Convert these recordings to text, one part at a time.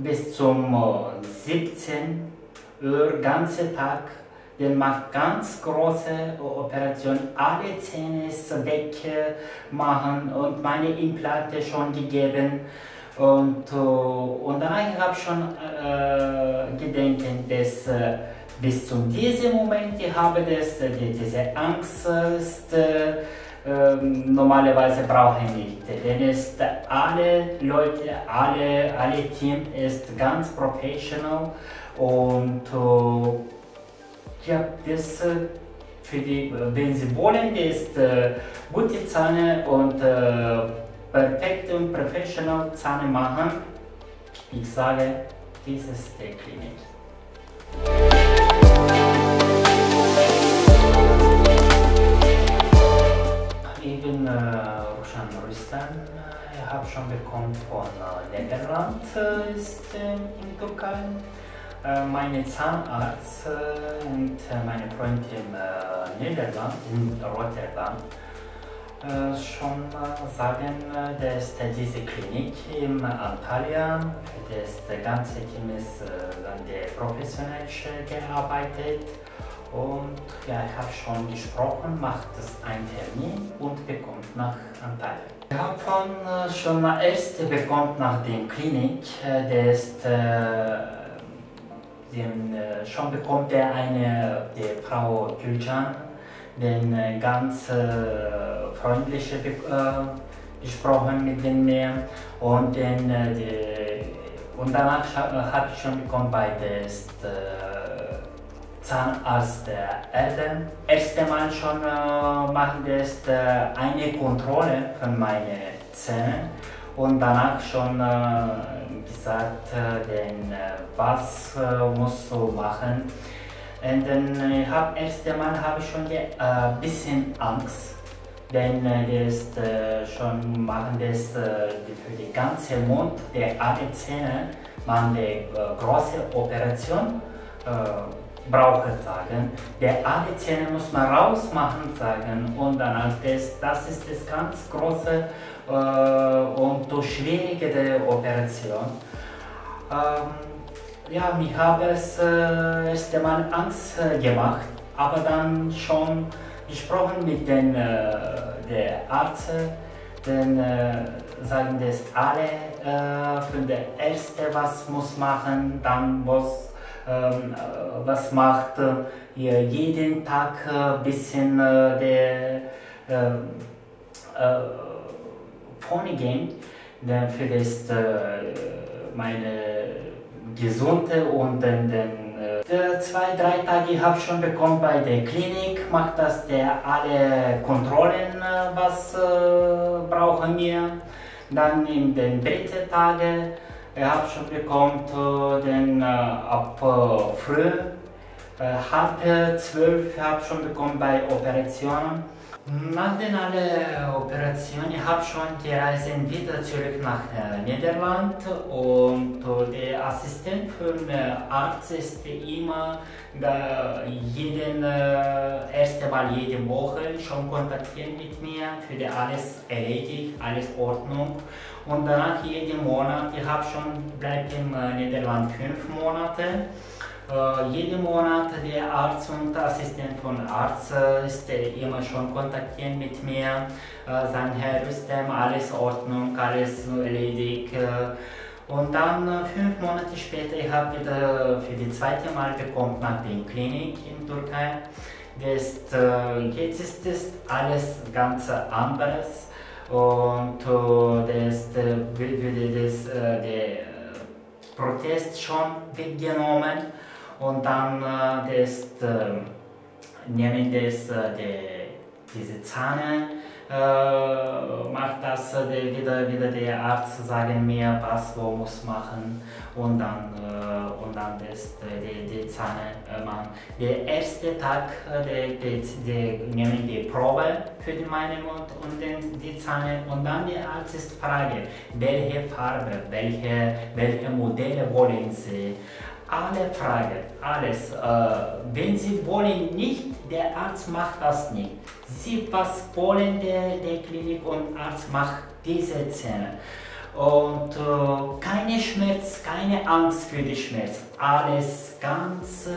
bis zum 17 Uhr, ganze Tag. Der macht ganz große Operation, alle Zähne weg machen und meine Implante schon gegeben. Und dann ich habe schon gedacht, dass bis zu diesem Moment ich habe diese Angst ist, normalerweise brauche ich nicht. Denn es alle Leute, alle Team ist ganz professional und ja, das für die, wenn Sie wollen, ist gute Zähne und perfekt und professional Zähne machen. Ich sage, dies ist die Klinik. Ich bin Rushan Rüstem. Ich habe schon bekommen von Niederland, ist in Türkei. Meine Zahnarzt und meine Freundin in Niederland, in Rotterdam, schon sagen, dass diese Klinik in Antalya, das ganze Team ist professionell gearbeitet. Und ja, ich habe schon gesprochen, macht einen Termin und bekommt nach Antalya. Ich habe schon erst bekommen nach der Klinik, der ist schon bekommt die Frau Gülcan, den ganz freundlich gesprochen mit mir und danach habe ich schon bekommen bei der Zahnarzt Erdem. Erst einmal schon machen das eine Kontrolle von meinen Zähnen und danach schon gesagt, was musst du machen. Und dann erst einmal habe ich schon ein bisschen Angst, denn schon machen das für den ganzen Mund, alle Zähne, machen die große Operation. Brauche sagen, alle Zähne muss man rausmachen sagen und dann das ist das ganz große und schwierige Operation. Ja, ich habe es erst einmal Angst gemacht, aber dann schon gesprochen mit der Arzt, dann sagen das alle für der erste was muss machen, dann was macht jeden Tag ein bisschen vorne gehen, für das meine gesunde und dann 2-3 Tage habe ich schon bekommen bei der Klinik, macht das alle Kontrollen, was brauchen wir. Dann in den 3. Tage habe ich schon bekommen, ab früh, halb 12 habe ich schon bekommen bei Operationen. Nach den alle Operationen habe ich schon die Reise wieder zurück nach Niederland und der Assistent für den Arzt ist immer erste Mal jede Woche schon kontaktiert mit mir, für die alles erledigt, alles Ordnung. Und danach jeden Monat, ich habe schon bleibt in Niederland 5 Monate. Jeden Monat der Arzt und der Assistent von Arzt ist immer schon kontaktiert mit mir, sagen, Herr Rüstem, alles Ordnung, alles erledigt. Und dann 5 Monate später, ich habe wieder für die zweite Mal bekommen nach der Klinik in Türkei. Jetzt ist das alles ganz anderes und der Protest schon weggenommen. Und dann nehmen diese Zähne, macht das wieder der Arzt, sagen mir, was wo muss machen und dann die Zähne machen. Der erste Tag, nehmen die Probe für meinen Mund und die Zähne und dann die Arzt ist Frage, welche Farbe, welche Modelle wollen Sie? Alle Fragen, alles. Wenn Sie wollen nicht, der Arzt macht das nicht. Sie was wollen der Klinik und Arzt macht diese Zähne. Und keine Schmerz, keine Angst für den Schmerz. Alles ganz.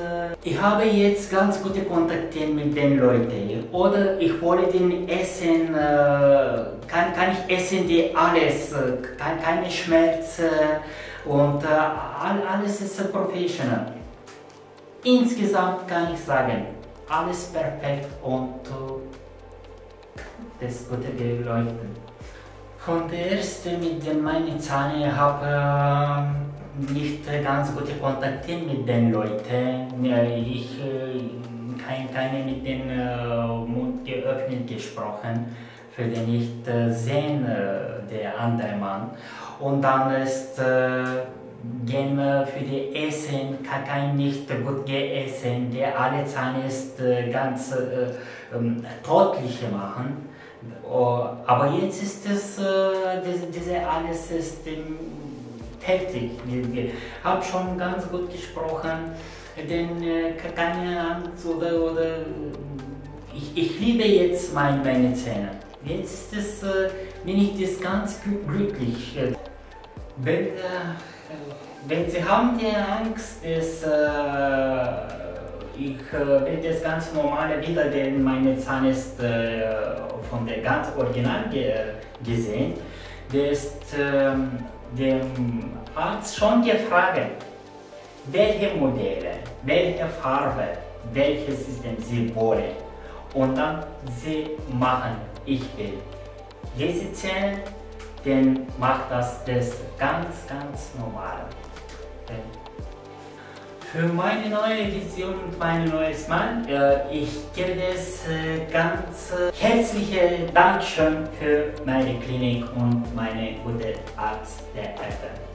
Ich habe jetzt ganz gute Kontakte mit den Leuten. Oder ich wollte den essen, kann ich essen die alles, keine Schmerz und alles ist professional. Insgesamt kann ich sagen, alles perfekt und das gute gelaufen. Von der ersten mit meinen Zähnen habe nicht ganz gute Kontakte mit den Leuten. Ich keine mit dem Mund geöffnet gesprochen, für den nicht sehen der andere Mann. Und dann ist gehen wir für die Essen, kein nicht gut gegessen, der alle Zähne ist ganz deutlich machen. Aber jetzt ist es, diese alles ist heftig. Ich habe schon ganz gut gesprochen, denn keine Angst oder ich liebe jetzt meine Zähne. Jetzt ist es, bin ich das ganz glücklich. Wenn Sie haben die Angst, dass ich will das ganz normale wieder, denn meine Zahn ist von der ganz Original gesehen, das ist dem Arzt schon gefragt, welche Modelle, welche Farbe, welches System Sie wollen. Und dann Sie machen, ich will. Diese Zähne, dann macht das ganz normal. Für meine neue Vision und mein neues Mann, ich gebe das ganz herzliche Dankeschön für meine Klinik und meine gute Arzt der Eltern.